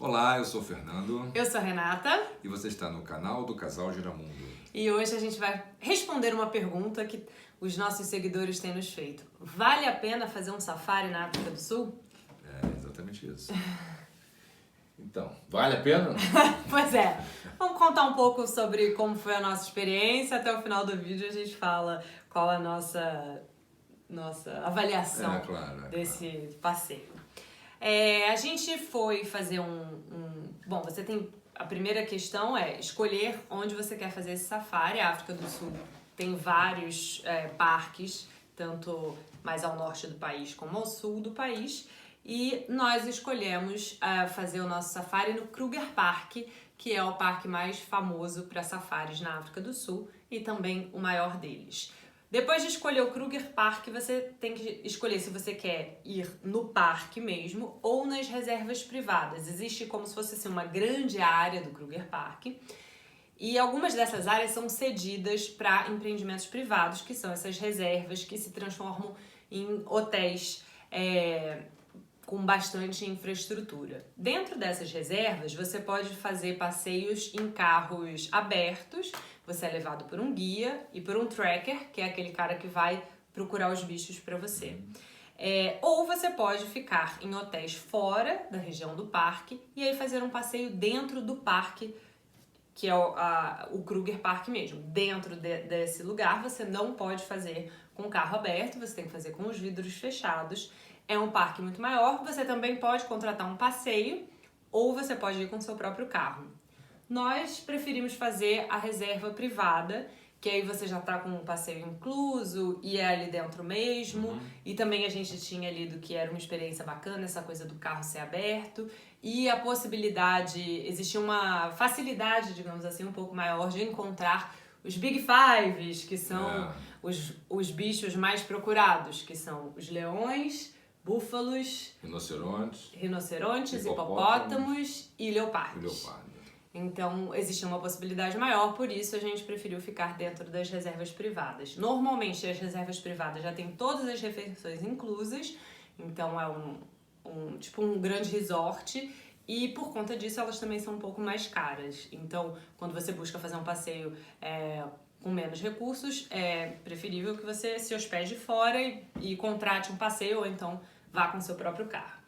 Olá, eu sou o Fernando. Eu sou a Renata. E você está no canal do Casal Giramundo. E hoje a gente vai responder uma pergunta que os nossos seguidores têm nos feito. Vale a pena fazer um safari na África do Sul? É exatamente isso. Então, vale a pena? Pois é. Vamos contar um pouco sobre como foi a nossa experiência. Até o final do vídeo a gente fala qual a nossa avaliação desse passeio. A gente foi fazer Bom, você tem... A primeira questão é escolher onde você quer fazer esse safari. A África do Sul tem vários parques, tanto mais ao norte do país como ao sul do país. E nós escolhemos fazer o nosso safari no Kruger Park, que é o parque mais famoso para safaris na África do Sul e também o maior deles. Depois de escolher o Kruger Park, você tem que escolher se você quer ir no parque mesmo ou nas reservas privadas. Existe como se fosse assim, uma grande área do Kruger Park e algumas dessas áreas são cedidas para empreendimentos privados, que são essas reservas que se transformam em hotéis com bastante infraestrutura. Dentro dessas reservas, você pode fazer passeios em carros abertos. Você é levado por um guia e por um tracker, que é aquele cara que vai procurar os bichos para você. Ou você pode ficar em hotéis fora da região do parque e aí fazer um passeio dentro do parque, que é o Kruger Park mesmo. Dentro desse lugar, você não pode fazer com o carro aberto, você tem que fazer com os vidros fechados. É um parque muito maior, você também pode contratar um passeio ou você pode ir com o seu próprio carro. Nós preferimos fazer a reserva privada, que aí você já tá com um passeio incluso e é ali dentro mesmo. E também a gente tinha lido que era uma experiência bacana, essa coisa do carro ser aberto. E a possibilidade, existia uma facilidade, digamos assim, um pouco maior de encontrar os Big Fives, que são os bichos mais procurados, que são os leões, búfalos, rinocerontes, hipopótamos e leopardos. Então, existia uma possibilidade maior, por isso a gente preferiu ficar dentro das reservas privadas. Normalmente, as reservas privadas já têm todas as refeições inclusas, então é um grande resort, e por conta disso elas também são um pouco mais caras. Então, quando você busca fazer um passeio com menos recursos, é preferível que você se hospede fora e contrate um passeio, ou então vá com seu próprio carro.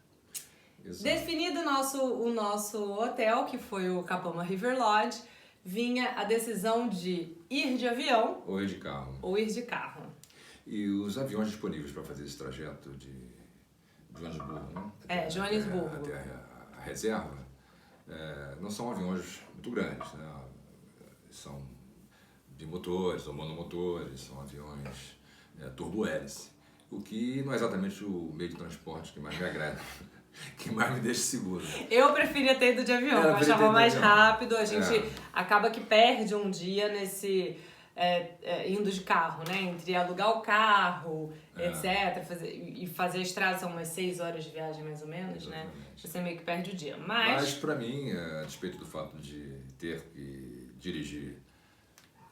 Exato. Definido o nosso hotel, que foi o Kapama River Lodge, vinha a decisão de ir de avião ou ir de carro. E os aviões disponíveis para fazer esse trajeto de Joanesburgo, né? Joanesburgo. Até a reserva, não são aviões muito grandes, né? São bimotores ou monomotores, são aviões turbo-hélice, o que não é exatamente o meio de transporte que mais me agrada. Que mais me deixa seguro. Eu preferia ter ido de avião, eu achava mais rápido, a gente acaba que perde um dia nesse indo de carro, né? Entre alugar o carro, etc. Fazer a estrada, são umas 6 horas de viagem mais ou menos, né? Você meio que perde o dia. Mas pra mim, a despeito do fato de ter que dirigir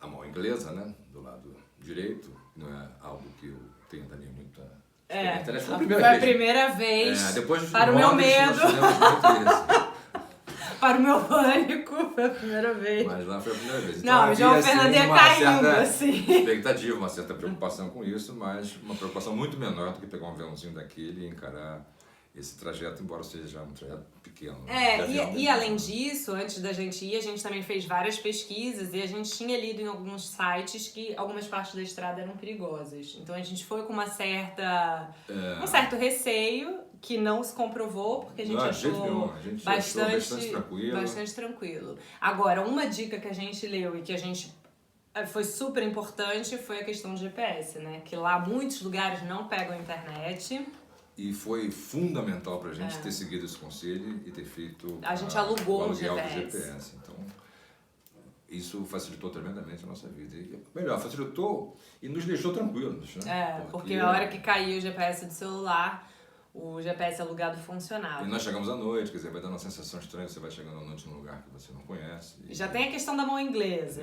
a mão inglesa, né? Do lado direito, não é algo que eu tenha também muita... Foi a primeira vez, depois para o meu medo, para o meu pânico, foi a primeira vez. Mas lá foi a primeira vez. Então, não, já o Fernando ia caindo, assim. Expectativa, uma certa preocupação com isso, mas uma preocupação muito menor do que pegar um aviãozinho daquele e encarar esse trajeto, embora seja um trajeto pequeno. E além disso, antes da gente ir, a gente também fez várias pesquisas e a gente tinha lido em alguns sites que algumas partes da estrada eram perigosas. Então a gente foi com um certo receio, que não se comprovou, porque a gente achou bastante tranquilo. Agora, uma dica que a gente leu e que a gente foi super importante foi a questão do GPS, né? Que lá muitos lugares não pegam internet. E foi fundamental pra gente ter seguido esse conselho e ter feito a gente alugou o aluguel do GPS. Então, isso facilitou tremendamente a nossa vida. E, melhor, facilitou e nos deixou tranquilos, né? Porque a hora que caiu o GPS do celular, o GPS alugado funcionava. E nós chegamos à noite, quer dizer, vai dando uma sensação estranha, você vai chegando à noite num lugar que você não conhece. Já tem a questão da mão inglesa.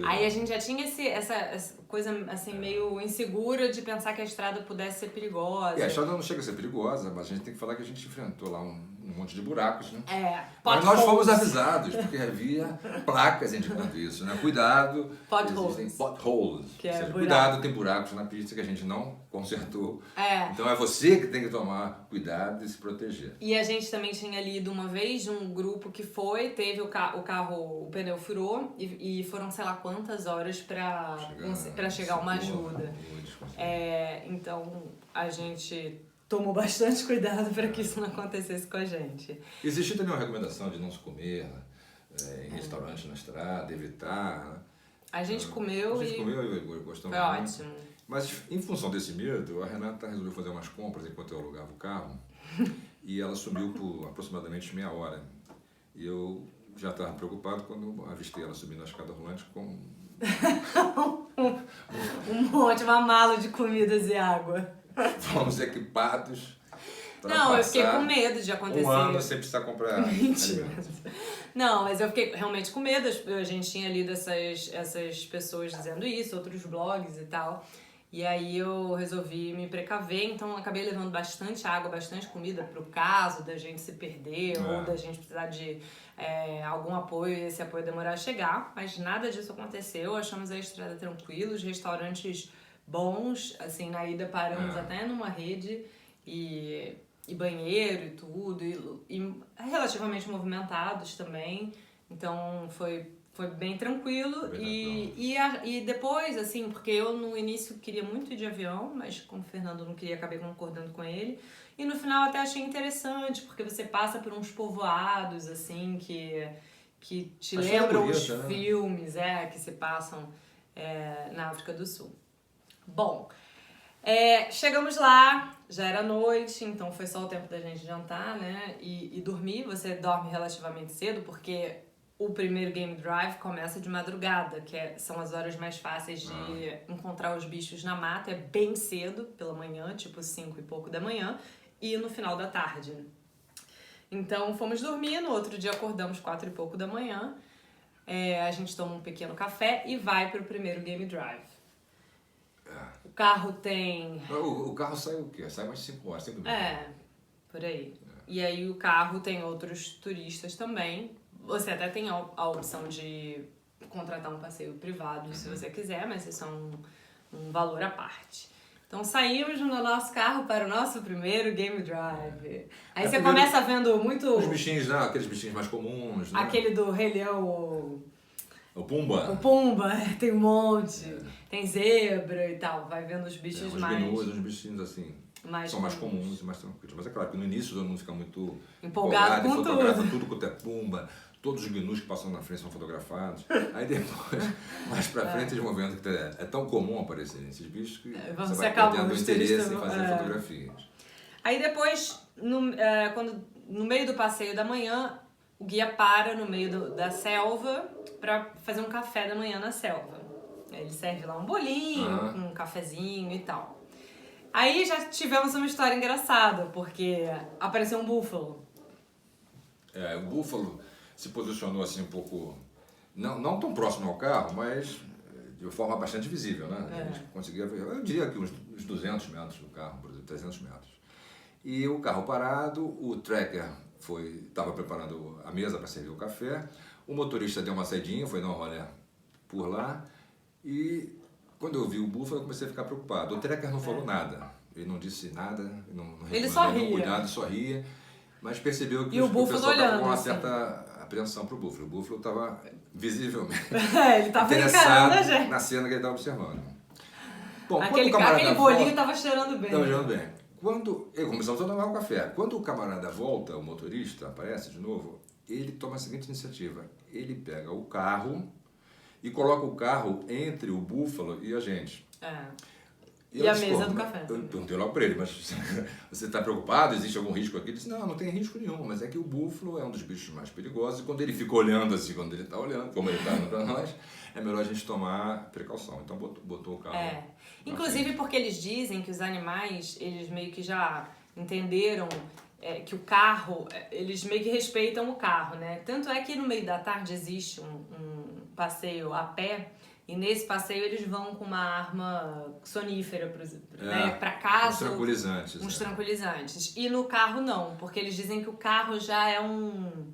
Aí a gente já tinha essa coisa assim meio insegura de pensar que a estrada pudesse ser perigosa. A estrada não chega a ser perigosa, mas a gente tem que falar que a gente enfrentou lá um um monte de buracos, né? Mas nós fomos avisados, porque havia placas indicando isso, né? Cuidado, existem potholes. Cuidado, tem buracos na pista que a gente não consertou. Então é você que tem que tomar cuidado e se proteger. E a gente também tinha lido uma vez de um grupo que teve o carro, o pneu furou e foram sei lá quantas horas para chegar uma ajuda. Então a gente tomou bastante cuidado para que isso não acontecesse com a gente. Existe também uma recomendação de não se comer em restaurante na estrada, evitar. Né? A gente comeu e gostamos foi muito. ótimo. Mas em função desse medo, a Renata resolveu fazer umas compras enquanto eu alugava o carro e ela sumiu por aproximadamente meia hora. E eu já estava preocupado quando avistei ela subindo a escada rolante com uma mala de comidas e água. Fomos equipados para Não, eu fiquei com medo de acontecer. Um ano sem precisar comprar alimentos. Não, mas eu fiquei realmente com medo. A gente tinha lido essas pessoas dizendo isso, outros blogs e tal. E aí eu resolvi me precaver, então acabei levando bastante água, bastante comida pro caso da gente se perder ou da gente precisar de algum apoio e esse apoio demorar a chegar. Mas nada disso aconteceu, achamos a estrada tranquila, os restaurantes bons, assim, na ida paramos até numa rede e banheiro e tudo, e relativamente movimentados também, então foi bem tranquilo. E depois, assim, porque eu no início queria muito ir de avião, mas como o Fernando não queria, acabei concordando com ele, e no final até achei interessante, porque você passa por uns povoados, assim, que te lembram os filmes que se passam na África do Sul. Bom, chegamos lá, já era noite, então foi só o tempo da gente jantar, né, e dormir. Você dorme relativamente cedo, porque o primeiro Game Drive começa de madrugada, são as horas mais fáceis de encontrar os bichos na mata. É bem cedo, pela manhã, tipo 5 e pouco da manhã, e no final da tarde. Então fomos dormir, no outro dia acordamos 4 e pouco da manhã, a gente toma um pequeno café e vai pro primeiro Game Drive. O carro tem... O carro sai o quê? Sai mais de 5 horas, 5 minutos. Por aí. E aí o carro tem outros turistas também. Você até tem a opção de contratar um passeio privado, se você quiser, mas isso é um valor à parte. Então saímos no nosso carro para o nosso primeiro Game Drive. Aí você começa vendo muito... Os bichinhos, aqueles bichinhos mais comuns, né? Aquele do Rei Leão, o Pumba. O Pumba, tem um monte. Tem zebra e tal. Vai vendo os bichos mais... Os bichinhos assim... são mais comuns e mais tranquilos. Mas é claro que no início todo mundo fica muito empolgado com fotografa tudo quanto é Pumba. Todos os gnus que passam na frente são fotografados. Aí depois, mais pra frente, eles vão vendo que é tão comum aparecerem esses bichos que você vai perdendo interesse em fazer fotografias. Aí depois, no meio do passeio da manhã, o guia para no meio da selva para fazer um café da manhã na selva. Ele serve lá um bolinho, um cafezinho e tal. Aí já tivemos uma história engraçada, porque apareceu um búfalo. O búfalo se posicionou assim um pouco, não tão próximo ao carro, mas de forma bastante visível, né? A gente conseguia ver, eu diria que uns 200 metros do carro, por exemplo, 300 metros. E o carro parado, o tracker estava preparando a mesa para servir o café, o motorista deu uma saidinha, foi dar um rolê por lá, e quando eu vi o búfalo eu comecei a ficar preocupado. O tracker não falou nada, ele não disse nada, não ele só ria. Cuidado, só ria, mas percebeu que o pessoal estava com uma assim. certa apreensão para o búfalo. O búfalo estava visivelmente ele estava interessado na cena que ele estava observando. Bom, aquele bolinho estava cheirando bem. Estava cheirando bem. Começamos a tomar o café. Quando o camarada volta, o motorista aparece de novo, ele toma a seguinte iniciativa. Ele pega o carro e coloca o carro entre o búfalo e a gente. E a mesa do café. Eu perguntei logo para ele, mas você está preocupado? Existe algum risco aqui? Ele disse, não tem risco nenhum, mas é que o búfalo é um dos bichos mais perigosos e quando ele fica olhando assim, quando ele está olhando, como ele está olhando para nós, é melhor a gente tomar precaução. Então botou o carro. Inclusive porque eles dizem que os animais, eles meio que já entenderam que o carro, eles meio que respeitam o carro, né? Tanto é que no meio da tarde existe um passeio a pé E nesse passeio eles vão com uma arma sonífera né, pra caso... Uns tranquilizantes. Uns tranquilizantes. E no carro não, porque eles dizem que o carro já é um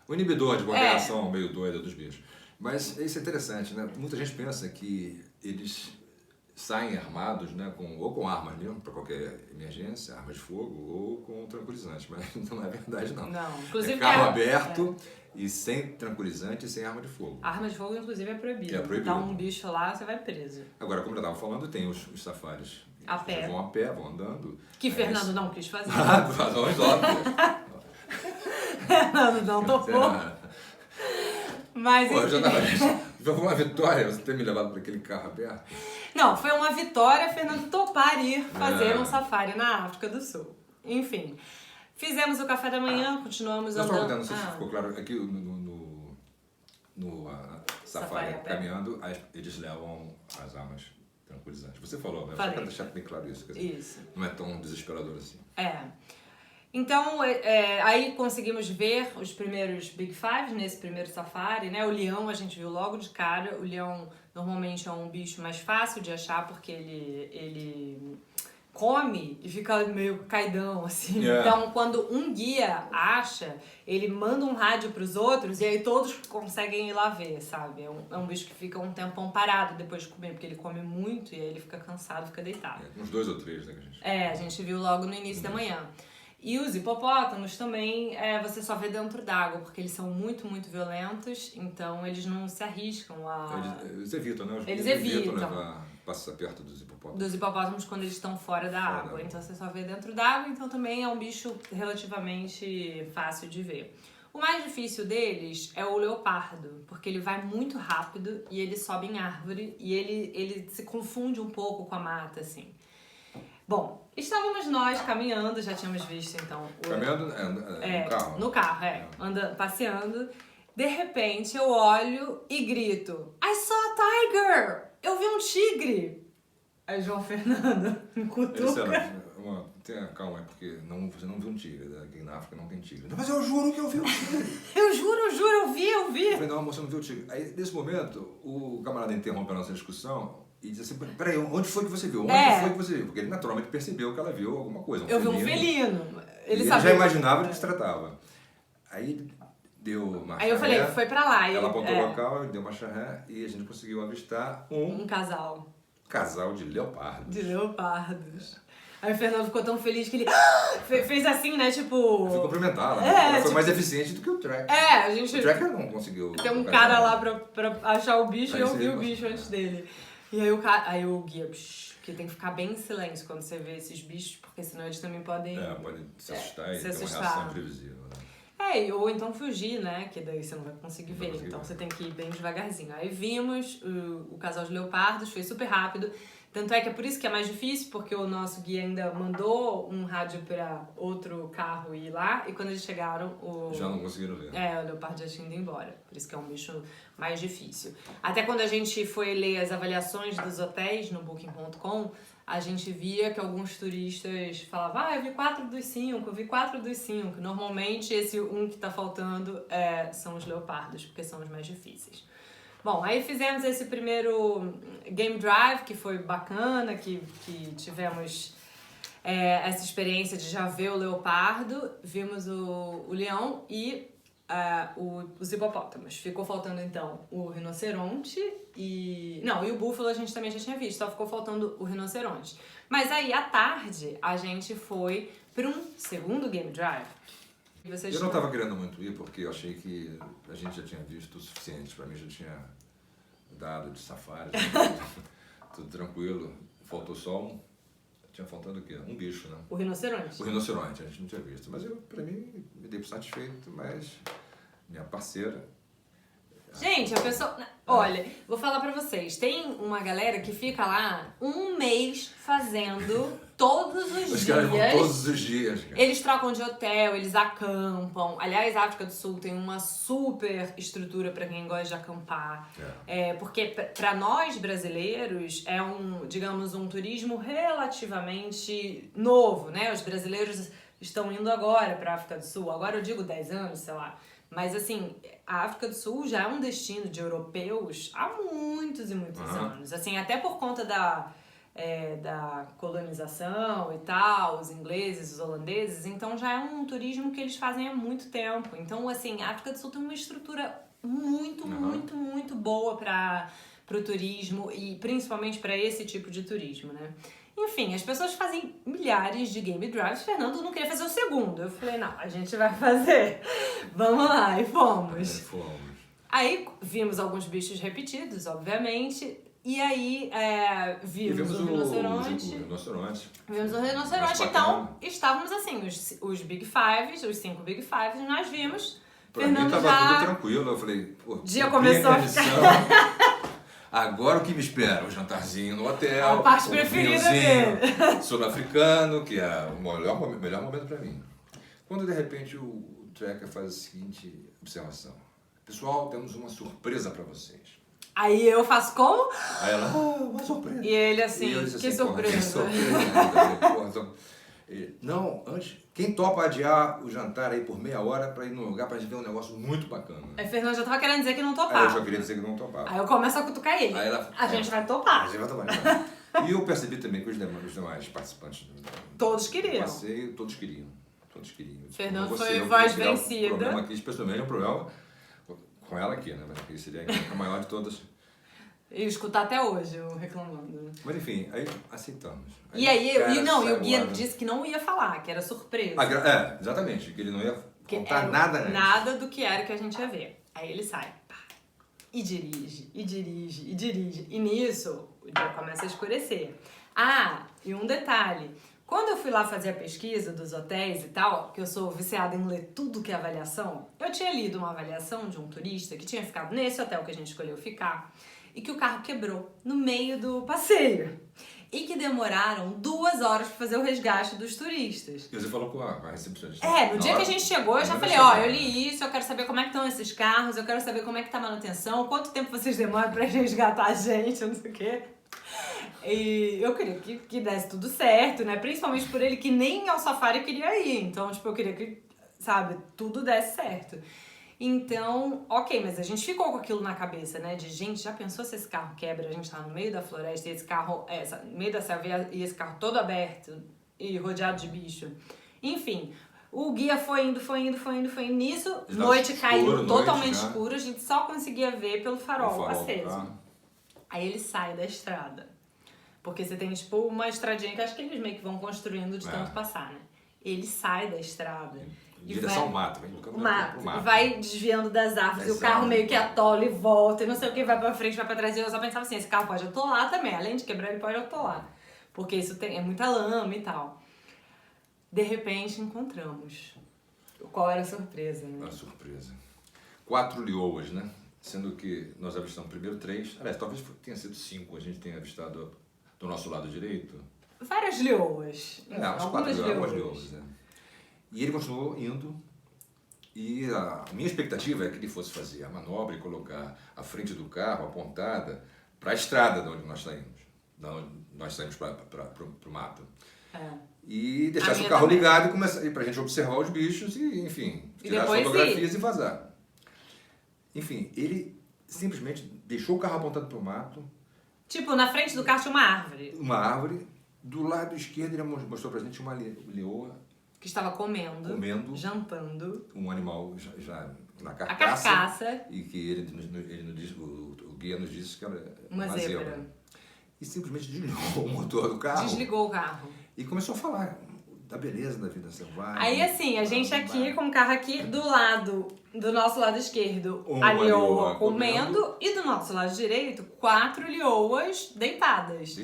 inibidor de qualquer ação meio doida dos bichos. Mas isso é interessante, né? Muita gente pensa que eles saem armados, né, ou com armas mesmo, para qualquer emergência, armas de fogo, ou com tranquilizantes, mas não é verdade não. Não, inclusive carro aberto e sem tranquilizante e sem arma de fogo. A arma de fogo, inclusive, é proibida. É proibido. Tá um bicho lá, você vai preso. Agora, como eu estava falando, tem os safaris. A pé. Eles vão a pé, vão andando. Que Fernando não quis fazer. Por razões óbvias. Fernando não topou. Mas pô, já foi uma vitória você ter me levado para aquele carro aberto? Não, foi uma vitória Fernando topar ir fazer um safari na África do Sul. Enfim, fizemos o café da manhã, continuamos andando. Não sei se ficou claro, aqui no safari caminhando, eles levam as armas tranquilizantes. Você falou, né? Só para deixar bem claro isso. Quer dizer, isso. Não é tão desesperador assim. Então, aí conseguimos ver os primeiros Big Five nesse primeiro safari, né? O leão a gente viu logo de cara. O leão normalmente é um bicho mais fácil de achar porque ele come e fica meio caidão, assim. Yeah. Então, quando um guia acha, ele manda um rádio pros outros e aí todos conseguem ir lá ver, sabe? É um bicho que fica um tempão parado depois de comer, porque ele come muito e aí ele fica cansado, fica deitado. Uns 2 ou 3, né? Que a gente... a gente viu logo no início da manhã. E os hipopótamos também você só vê dentro d'água, porque eles são muito, muito violentos, então eles não se arriscam a... Eles evitam, né? Eles evitam passar perto dos hipopótamos. Dos hipopótamos quando eles estão fora da água. Então você só vê dentro d'água, então também é um bicho relativamente fácil de ver. O mais difícil deles é o leopardo, porque ele vai muito rápido e ele sobe em árvore e ele se confunde um pouco com a mata, assim. Bom, estávamos nós caminhando, já tínhamos visto então... Caminhando no carro? No carro, passeando. De repente eu olho e grito, I saw a tiger! Eu vi um tigre! Aí João Fernando me cutuca. Calma, porque você não viu um tigre, aqui na África não tem tigre. Mas eu juro que eu vi um tigre! eu juro, eu vi! Eu falei, não, você não viu o tigre. Aí, nesse momento, o camarada interrompe a nossa discussão e diz assim, peraí, onde foi que você viu? Onde foi que você viu? Porque ele naturalmente percebeu que ela viu alguma coisa. Eu vi um felino. Ele já imaginava do que se tratava. Aí deu uma Aí eu falei, foi pra lá. Ela apontou o local, deu uma charré e a gente conseguiu avistar um casal. Casal de leopardos. De leopardos. Aí o Fernando ficou tão feliz que ele fez assim, né, tipo... Foi cumprimentá-la, né? Ela foi mais eficiente do que o tracker. A gente... O tracker não conseguiu... Tem um cara lá pra achar o bicho e eu vi o bicho antes dele. E aí o guia, porque tem que ficar bem em silêncio quando você vê esses bichos, porque senão eles também podem... podem se assustar e ter uma reação imprevisível, né? Ou então fugir, né? Que daí você não vai conseguir ver. Então você tem que ir bem devagarzinho. Aí vimos o casal de leopardos, foi super rápido. Tanto é que é por isso que é mais difícil, porque o nosso guia ainda mandou um rádio para outro carro ir lá. E quando eles chegaram, já não conseguiram ver. O leopardo já tinha ido embora. Por isso que é um bicho mais difícil. Até quando a gente foi ler as avaliações dos hotéis no Booking.com, a gente via que alguns turistas falavam, eu vi 4 dos 5, eu vi 4 dos 5. Normalmente esse um que tá faltando são os leopardos, porque são os mais difíceis. Bom, aí fizemos esse primeiro game drive, que foi bacana, que tivemos essa experiência de já ver o leopardo, vimos o leão e os hipopótamos. Ficou faltando então o rinoceronte e o búfalo a gente também já tinha visto, só ficou faltando o rinoceronte. Mas aí à tarde a gente foi para um segundo game drive. Eu não estava querendo muito ir porque eu achei que a gente já tinha visto o suficiente. Para mim já tinha dado de safari, tudo tranquilo. Faltou só tinha faltado o quê? Um bicho, né? O rinoceronte. O rinoceronte, a gente não tinha visto. Mas para mim, me dei por satisfeito, mas minha parceira... Gente, a pessoa... Olha, vou falar pra vocês. Tem uma galera que fica lá um mês fazendo todos os dias. Os caras vão todos os dias, cara. Eles trocam de hotel, eles acampam. Aliás, a África do Sul tem uma super estrutura pra quem gosta de acampar. Porque pra nós brasileiros é um turismo relativamente novo, né? Os brasileiros estão indo agora pra África do Sul. Agora eu digo 10 anos, sei lá. Mas, assim, a África do Sul já é um destino de europeus há muitos e muitos anos. Assim, até por conta da colonização e tal, os ingleses, os holandeses. Então, já é um turismo que eles fazem há muito tempo. Então, assim, a África do Sul tem uma estrutura muito boa para o turismo e principalmente para esse tipo de turismo, né? Enfim, as pessoas fazem milhares de game drives. Fernando não queria fazer o segundo. Eu falei, não, a gente vai fazer. Vamos lá, e fomos. Aí vimos alguns bichos repetidos, obviamente. E aí vimos o rinoceronte. Vimos o rinoceronte. Então, estávamos assim, os Big Fives, os 5 Big Fives, nós vimos. Pra Fernando mim tava tudo tranquilo. Eu falei, pô, dia começou a ficar... Agora o que me espera? O jantarzinho no hotel. A parte preferida dele. Sul-africano, que é o melhor momento pra mim. Quando de repente o tracker faz a seguinte observação: pessoal, temos uma surpresa pra vocês. Aí eu faço como? Aí ela, uma surpresa. E ele assim, que surpresa. Que surpresa. Não, antes, quem topa adiar o jantar aí por meia hora pra ir num lugar pra gente ver um negócio muito bacana? Aí Fernando já tava querendo dizer que não topava. Aí eu já queria dizer que não topava. Aí eu começo a cutucar ele. Aí ela, a gente vai topar. A gente vai topar. E eu percebi também que os demais participantes do todos queriam. passeio, todos queriam. Fernando foi voz vencida. O problema aqui, especialmente, é um problema com ela aqui, né? Mas seria a maior de todas. E escutar até hoje, eu reclamando. Mas enfim, aí aceitamos. E o guia disse que não ia falar, que era surpresa. Exatamente, que ele não ia contar nada antes. Nada do que era que a gente ia ver. Aí ele sai, pá, e dirige. E nisso, o dia começa a escurecer. E um detalhe. Quando eu fui lá fazer a pesquisa dos hotéis e tal, que eu sou viciada em ler tudo que é avaliação, eu tinha lido uma avaliação de um turista que tinha ficado nesse hotel que a gente escolheu ficar e que o carro quebrou no meio do passeio. E que demoraram 2 horas pra fazer o resgate dos turistas. E você falou com a recepcionista? No dia que a gente chegou, eu já falei, eu li isso, eu quero saber como é que estão esses carros, eu quero saber como é que tá a manutenção, quanto tempo vocês demoram pra resgatar a gente, eu não sei o quê. E eu queria que desse tudo certo, né? Principalmente por ele que nem ao safari queria ir. Então, eu queria que, tudo desse certo. Então, ok, mas a gente ficou com aquilo na cabeça, né? De, gente, já pensou se esse carro quebra? A gente tá no meio da floresta e esse carro, no meio da selva e esse carro todo aberto e rodeado de bicho. Enfim, o guia foi indo. Nisso, noite caiu, totalmente escuro. A gente só conseguia ver pelo farol aceso. Aí ele sai da estrada. Porque você tem, uma estradinha que acho que eles meio que vão construindo de tanto passar, né? Ele sai da estrada. Em direção ao mato, vem pro mato. E vai desviando das árvores. E o carro meio que atola e volta. E não sei o que, vai pra frente, vai pra trás. E eu só pensava assim, esse carro pode atolar também. Além de quebrar, ele pode atolar. Porque isso é muita lama e tal. De repente, encontramos. Qual era a surpresa, né? A surpresa. 4 leoas, né? Sendo que nós avistamos primeiro 3. Aliás, talvez tenha sido 5. A gente tenha avistado do nosso lado direito. Várias leoas. Algumas leoas, né? E ele continuou indo. E a minha expectativa é que ele fosse fazer a manobra e colocar a frente do carro apontada para a estrada de onde nós saímos. Da onde nós saímos para o mato. E deixasse o carro ligado e para a gente observar os bichos e, enfim, tirar fotografias e vazar. Enfim, ele simplesmente deixou o carro apontado para o mato. Na frente do carro tinha uma árvore. Uma árvore. Do lado esquerdo ele mostrou pra gente uma leoa. Que estava comendo. Jantando. Um animal já na carcaça. A carcaça. E que o guia nos disse que era uma zebra. E simplesmente desligou o motor do carro. Desligou o carro. E começou a falar da beleza da vida selvagem. Aí assim, a gente aqui com o carro aqui do nosso lado esquerdo, a leoa comendo e do nosso lado direito, 4 leoas deitadas.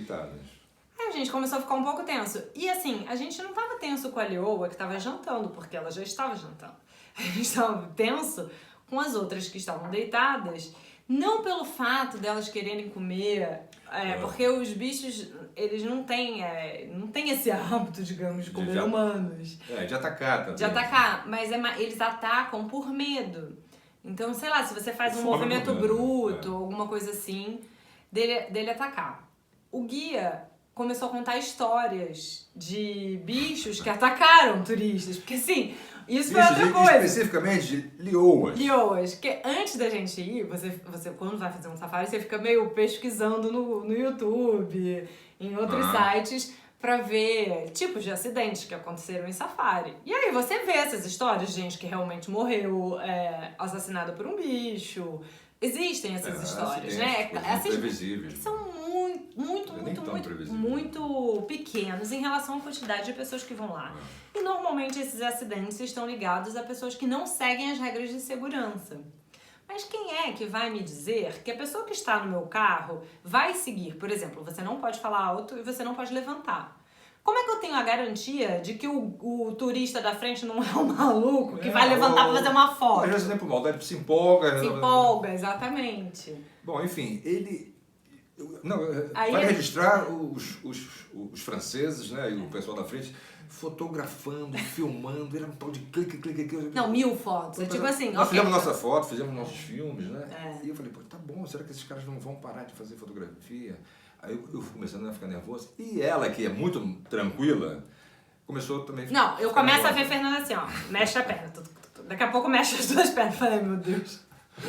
Aí a gente começou a ficar um pouco tenso. E assim, a gente não tava tenso com a leoa que tava jantando, porque ela já estava jantando. A gente tava tenso com as outras que estavam deitadas, não pelo fato delas quererem comer, porque os bichos, eles não têm esse hábito, digamos, de comer humanos. De atacar também. De atacar, mas eles atacam por medo. Então, sei lá, se você faz um movimento bruto, alguma coisa assim, dele atacar. O guia começou a contar histórias de bichos que atacaram turistas. Porque assim, isso foi outra coisa. Especificamente lioas. Lioas. Porque antes da gente ir, você quando vai fazer um safari, você fica meio pesquisando no YouTube, em outros sites, pra ver tipos de acidentes que aconteceram em safari. E aí você vê essas histórias de gente que realmente morreu assassinada por um bicho. Existem essas histórias, né? Previsíveis. Que são muito pequenos em relação à quantidade de pessoas que vão lá. E normalmente esses acidentes estão ligados a pessoas que não seguem as regras de segurança. Mas quem é que vai me dizer que a pessoa que está no meu carro vai seguir? Por exemplo, você não pode falar alto e você não pode levantar. Como é que eu tenho a garantia de que o turista da frente não é um maluco que vai levantar pra fazer uma foto? Às vezes nem por maldade, se empolga. Se empolga, exatamente. Bom, enfim, ele... vai registrar os franceses, né, e o pessoal da frente fotografando, filmando, era um tal de clique. Não, 1000 fotos. Tipo assim, nós fizemos nossa foto, fizemos nossos filmes, né? E eu falei, pô, tá bom, será que esses caras não vão parar de fazer fotografia? Aí eu fui começando a ficar nervoso. E ela, que é muito tranquila, começou também a ficar Não, eu começo a ver Fernanda assim, ó, mexe a perna. Daqui a pouco mexe as duas pernas. Falei, meu Deus.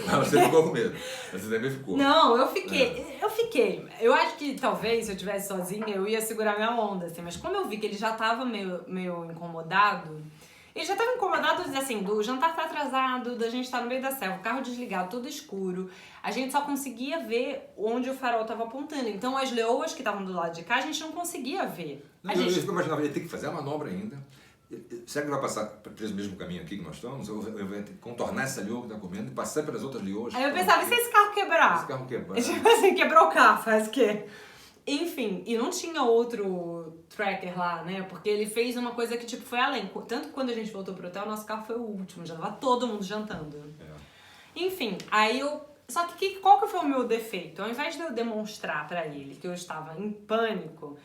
Não, você ficou com medo. Você também ficou. Não, eu fiquei. Eu acho que talvez se eu estivesse sozinha eu ia segurar minha onda, assim. Mas como eu vi que ele já tava meio incomodado... Ele já tava incomodado, assim, do jantar tá atrasado, da gente tá no meio da selva, o carro desligado, tudo escuro. A gente só conseguia ver onde o farol tava apontando. Então as leoas que estavam do lado de cá, a gente não conseguia ver. Eu imaginava, ele tem que fazer a manobra ainda. Será que ele vai passar por esse mesmo caminho aqui que nós estamos? Eu vou ter que contornar essa leoa que tá comendo e passar pelas outras leoas? Aí eu pensava, e se esse carro quebrar? Esse carro quebrar? Tipo assim, quebrou o carro, faz o quê? Enfim, e não tinha outro tracker lá, né? Porque ele fez uma coisa que, tipo, foi além. Tanto que quando a gente voltou pro hotel, nosso carro foi o último. Já tava todo mundo jantando. Enfim, aí eu... Só que qual que foi o meu defeito? Ao invés de eu demonstrar pra ele que eu estava em pânico,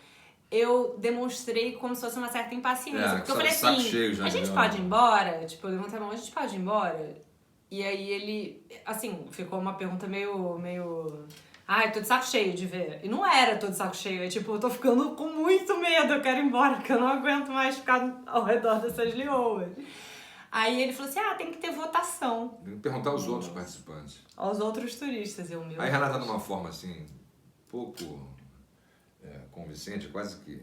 eu demonstrei como se fosse uma certa impaciência. Porque eu falei assim, a gente pode ir embora? Tipo, eu levantei a mão, a gente pode ir embora? E aí ele, assim, ficou uma pergunta meio... Ai, tô de saco cheio de ver. E não era tô de saco cheio, é tipo, eu tô ficando com muito medo, eu quero ir embora, porque eu não aguento mais ficar ao redor dessas leoas. Aí ele falou assim, tem que ter votação. Tem que perguntar aos outros participantes. Aos outros turistas, Aí Renata, numa forma assim, pouco convincente, quase que...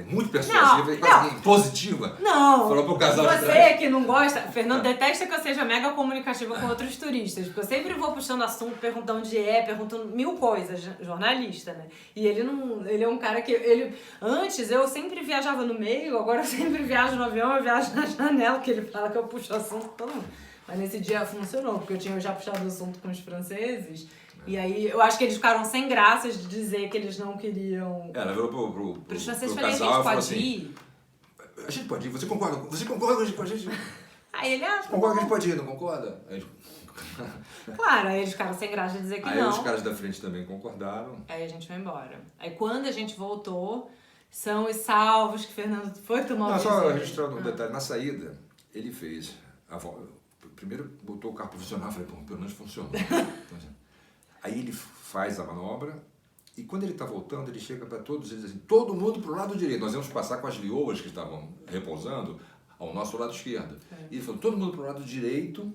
muito persuasiva e quase positiva. Não, falou pro casal de você trás. que não gosta, Fernando detesta que eu seja mega comunicativa com outros turistas, porque eu sempre vou puxando assunto, perguntando onde perguntando 1000 coisas, jornalista, né? E ele é um cara que, antes eu sempre viajava no meio, agora eu sempre viajo no avião, eu viajo na janela, que ele fala que eu puxo assunto com todo mundo. Mas nesse dia funcionou, porque eu tinha já puxado o assunto com os franceses. E aí, eu acho que eles ficaram sem graças de dizer que eles não queriam... Ela virou pro casal e falou assim... A gente pode ir, você concorda com a gente? Aí ele, concorda que a gente pode ir, não concorda? Claro, aí eles ficaram sem graça de dizer que aí não. Aí os caras da frente também concordaram. Aí a gente foi embora. Aí quando a gente voltou, são os salvos que o Fernando foi tomar Não, só registrando um detalhe. Na saída, ele fez a volta. Primeiro botou o carro para funcionar, falei, pô, pelo menos funcionou. Aí ele faz a manobra e quando ele está voltando, ele chega para todos eles assim, todo mundo para o lado direito. Nós íamos passar com as leoas que estavam repousando ao nosso lado esquerdo. E ele falou, todo mundo para o lado direito,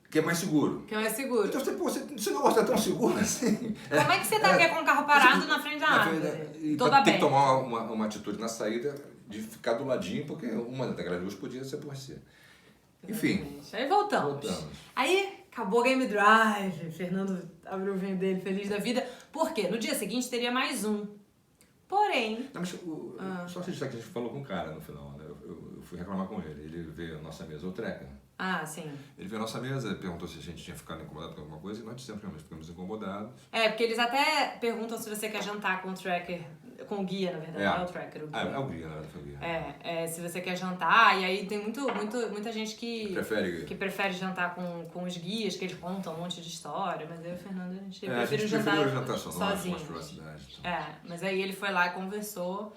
que é mais seguro. Que é mais seguro. Então você não gosta tão seguro assim? Como é que você está com o carro parado na frente da árvore? Toda tem que tomar uma atitude na saída de ficar do ladinho, porque uma daquelas duas podia ser por você. Enfim. Aí voltamos. Aí... acabou o Game Drive, Fernando abriu o vinho dele, feliz da vida. Por quê? No dia seguinte teria mais um. Porém... Não, mas só registrar que a gente falou com o cara no final, né? Eu fui reclamar com ele. Ele veio à nossa mesa, o Trekker. Sim. Ele veio à nossa mesa, perguntou se a gente tinha ficado incomodado com alguma coisa e nós dissemos que ficamos incomodados. Porque eles até perguntam se você quer jantar com o Trekker, com o guia, na verdade, não é o Trekker, o guia. É o guia, na verdade, foi o guia. Se você quer jantar, e aí tem muita gente que prefere jantar com os guias, que eles contam um monte de história, mas aí o Fernando, a gente preferiu jantar sozinho. Mas aí ele foi lá e conversou.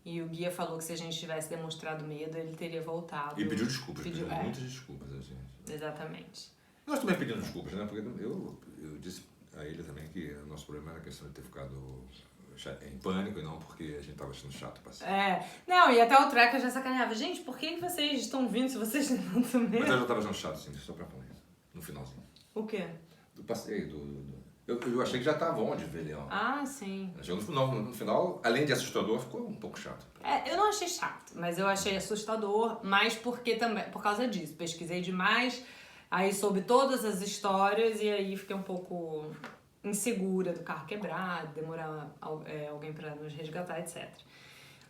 E o guia falou que se a gente tivesse demonstrado medo, ele teria voltado. E pediu desculpas, pediu muitas desculpas a gente. Exatamente. Nós também pedimos desculpas, né? Porque eu disse a ele também que o nosso problema era a questão de ter ficado em pânico e não porque a gente tava achando chato passear. Não, e até o Treca já sacaneava. Gente, por que vocês estão vindo se vocês têm tanto medo? Mas eu já tava achando chato, assim, só pra falar isso. No finalzinho. O quê? Do passeio, eu achei que já tava bom de ver leão. Ah, sim. No final, além de assustador, ficou um pouco chato. Eu não achei chato, mas eu achei assustador, mas porque também, por causa disso. Pesquisei demais, aí soube todas as histórias e aí fiquei um pouco insegura do carro quebrado, demorar alguém pra nos resgatar, etc.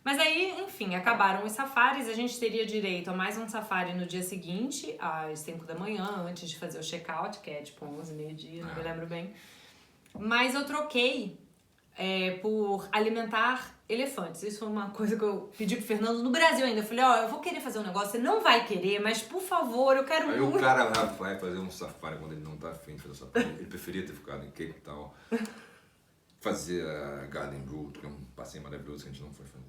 Mas aí, enfim, acabaram os safaris, a gente teria direito a mais um safari no dia seguinte, às 5 da manhã, antes de fazer o check-out, que é tipo 11, meio-dia, não me lembro bem. Mas eu troquei por alimentar elefantes. Isso foi uma coisa que eu pedi pro Fernando no Brasil ainda. Eu falei, eu vou querer fazer um negócio, você não vai querer, mas por favor, eu quero muito. Aí o cara vai fazer um safari quando ele não tá afim de fazer safari. Ele preferia ter ficado em Cape Town, fazer a Garden Route, que é um passeio maravilhoso que a gente não foi fazer.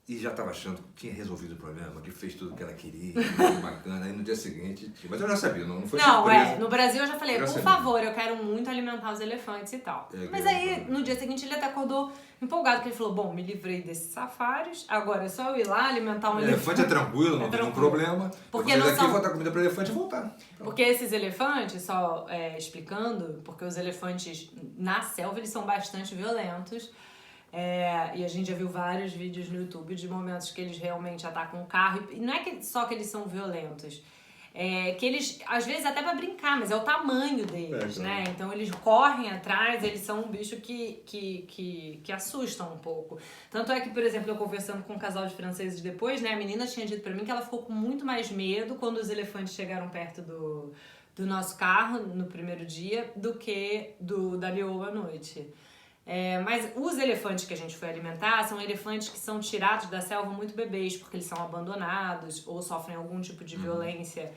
E já estava achando que tinha resolvido o problema, que fez tudo o que ela queria, muito bacana. Aí no dia seguinte, mas eu já sabia, não foi surpresa. No Brasil eu já falei, por favor, eu quero muito alimentar os elefantes e tal. Mas aí, no dia seguinte, ele até acordou empolgado, que ele falou, bom, me livrei desses safaris, agora é só eu ir lá alimentar um elefante. Elefante é tranquilo, não tem nenhum problema. Porque não daqui, vou dar comida para o elefante e voltar. Porque esses elefantes, só explicando, porque os elefantes na selva, eles são bastante violentos. E a gente já viu vários vídeos no YouTube de momentos que eles realmente atacam o carro. E não é só que eles são violentos. Que eles, às vezes, até pra brincar, mas é o tamanho deles, né? Então eles correm atrás, eles são um bicho que assustam um pouco. Tanto é que, por exemplo, eu conversando com um casal de franceses depois, né? A menina tinha dito pra mim que ela ficou com muito mais medo quando os elefantes chegaram perto do nosso carro no primeiro dia do que da leoa à noite. Mas os elefantes que a gente foi alimentar são elefantes que são tirados da selva muito bebês, porque eles são abandonados ou sofrem algum tipo de violência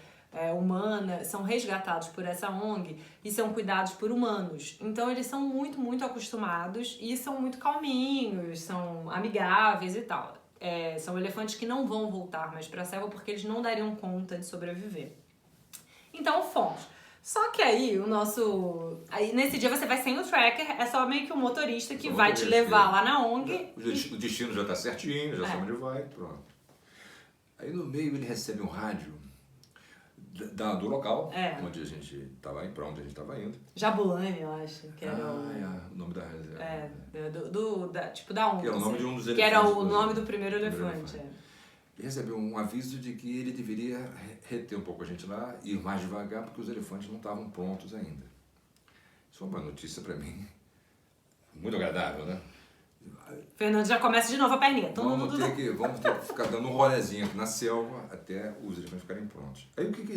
humana, são resgatados por essa ONG e são cuidados por humanos. Então eles são muito, muito acostumados e são muito calminhos, são amigáveis e tal. São elefantes que não vão voltar mais para a selva porque eles não dariam conta de sobreviver. Então fomos. Só que aí aí nesse dia você vai sem o tracker, é só meio que o motorista que vai te levar lá na ONG. O destino já tá certinho, já sabe onde vai, pronto. Aí no meio ele recebe um rádio do local, onde a gente estava indo, para onde a gente estava indo. Jabulani, eu acho, que era o nome da reserva. tipo da ONG. Que era o nome de um dos elefantes. Que era o nome do primeiro elefante. E recebeu um aviso de que ele deveria reter um pouco a gente lá, ir mais devagar, porque os elefantes não estavam prontos ainda. Isso foi uma notícia para mim muito agradável, né? Fernando já começa de novo a perninha. Vamos ter que ficar dando um rolezinho aqui na selva até os elefantes ficarem prontos. Aí o que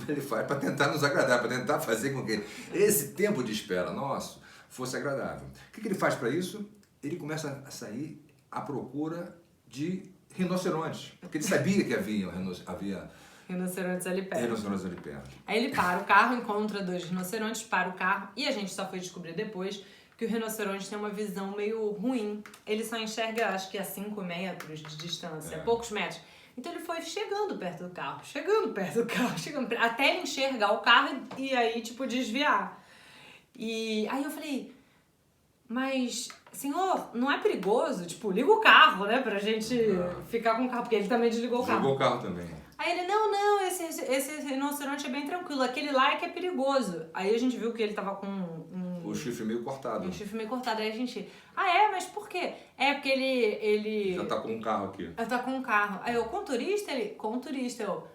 ele faz para tentar nos agradar, para tentar fazer com que esse tempo de espera nosso fosse agradável? O que ele faz para isso? Ele começa a sair à procura de rinocerontes, porque ele sabia que havia rinocerontes ali perto. Aí ele para o carro, encontra 2 rinocerontes, para o carro, e a gente só foi descobrir depois que o rinoceronte tem uma visão meio ruim. Ele só enxerga, acho que a 5 metros de distância, poucos metros. Então ele foi chegando perto do carro, até ele enxergar o carro e aí, tipo, desviar. E aí eu falei, mas, senhor, não é perigoso? Tipo, liga o carro, né, pra gente ficar com o carro, porque ele também desligou o carro. Desligou o carro também. Aí ele, não, esse rinoceronte é bem tranquilo, aquele lá é que é perigoso. Aí a gente viu que ele tava com o chifre meio cortado. Aí a gente, mas por quê? Porque ele... Já tá com um carro aqui. Tá com um carro. Aí eu, com turista? Ele, com turista. Eu,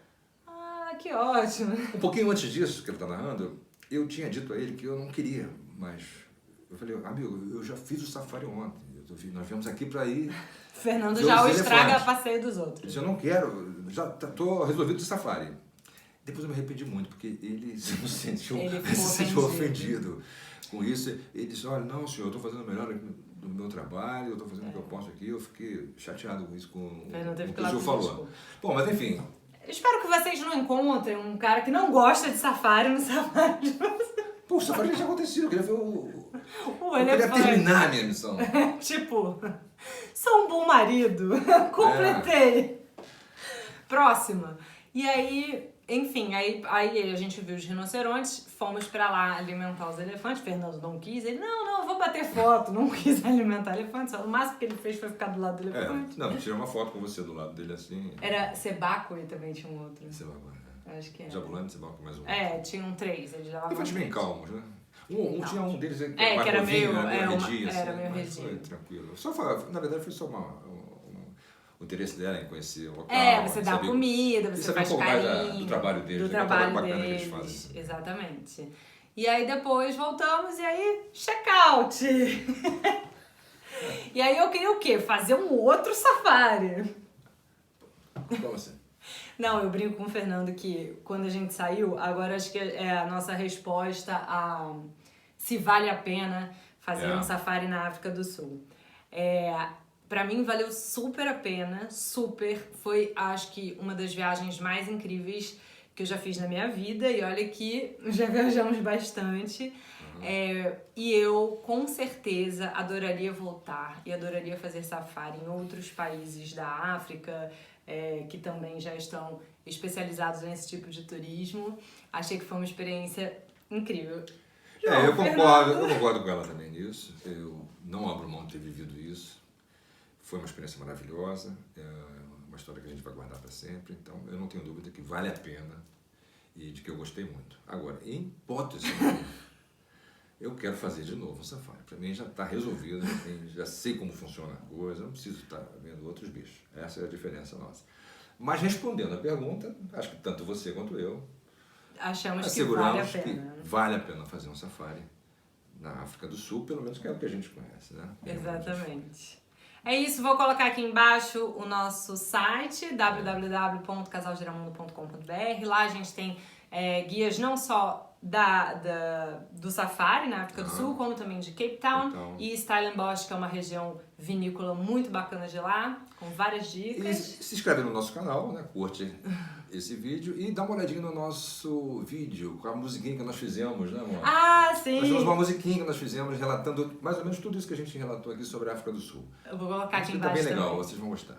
que ótimo. Um pouquinho antes disso, que ele tá narrando, eu tinha dito a ele que eu não queria, mas... Eu falei, amigo, eu já fiz o safari ontem, nós viemos aqui para ir... Fernando já o estraga a passeio dos outros. Ele disse, eu não quero, já tô resolvido o safari. Depois eu me arrependi muito, porque ele se sentiu ofendido com isso. Ele disse, olha, não senhor, eu estou fazendo o melhor do meu trabalho, eu estou fazendo o que eu posso aqui. Eu fiquei chateado com isso, com o que o senhor falou. Bom, mas enfim... Espero que vocês não encontrem um cara que não gosta de safari no safari de vocês. Pô, o safari já tinha acontecido, eu queria ver eu queria terminar a minha missão. Tipo, sou um bom marido, completei. Próxima. E aí, Enfim, aí a gente viu os rinocerontes, fomos pra lá alimentar os elefantes. Fernando não quis, ele, não, eu vou bater foto. Não quis alimentar elefantes, só o máximo que ele fez foi ficar do lado do elefante. Não, tirei uma foto com você do lado dele assim. Era Sebaco e também tinha um outro. Sebaco, Acho que era. Jabulani, Sebaco, mais um. Tinham 3, eles já elefantes bem calmos, né? Tinha um deles que era meio redia, era meio redio. Foi tranquilo. Na verdade foi só o interesse dela em conhecer o local. Você dá comida, você faz carinho. Do trabalho deles. Do trabalho bacana deles, que eles fazem. Exatamente. E aí depois voltamos e aí, check-out. E aí eu queria o quê? Fazer um outro safari. Como assim? Não, eu brinco com o Fernando que quando a gente saiu, agora acho que é a nossa resposta a se vale a pena fazer um safari na África do Sul. Pra mim valeu super a pena, super. Foi, acho que, uma das viagens mais incríveis que eu já fiz na minha vida. E olha que já viajamos bastante. E eu, com certeza, adoraria voltar e adoraria fazer safari em outros países da África, que também já estão especializados nesse tipo de turismo. Achei que foi uma experiência incrível. Eu concordo com ela também nisso. Eu não abro mão de ter vivido isso. Foi uma experiência maravilhosa, uma história que a gente vai guardar para sempre. Então, eu não tenho dúvida que vale a pena e de que eu gostei muito. Agora, em hipótese, eu quero fazer de novo um safari. Para mim já está resolvido, já sei como funciona a coisa, não preciso estar vendo outros bichos. Essa é a diferença nossa. Mas respondendo a pergunta, acho que tanto você quanto eu achamos que vale a pena. Que vale a pena fazer um safari na África do Sul, pelo menos que é o que a gente conhece, né? Exatamente. É isso, vou colocar aqui embaixo o nosso site, www.casalgiramundo.com.br. Lá a gente tem guias não só do safari na África do Sul, como também de Cape Town e Stellenbosch, que é uma região vinícola muito bacana de lá, com várias dicas. E se inscreve no nosso canal, né? Curte esse vídeo e dá uma olhadinha no nosso vídeo, com a musiquinha que nós fizemos, né, amor? Sim! Nós temos uma musiquinha que nós fizemos relatando mais ou menos tudo isso que a gente relatou aqui sobre a África do Sul. Eu vou colocar aqui embaixo também. Tá bem legal, também. vocês vão gostar.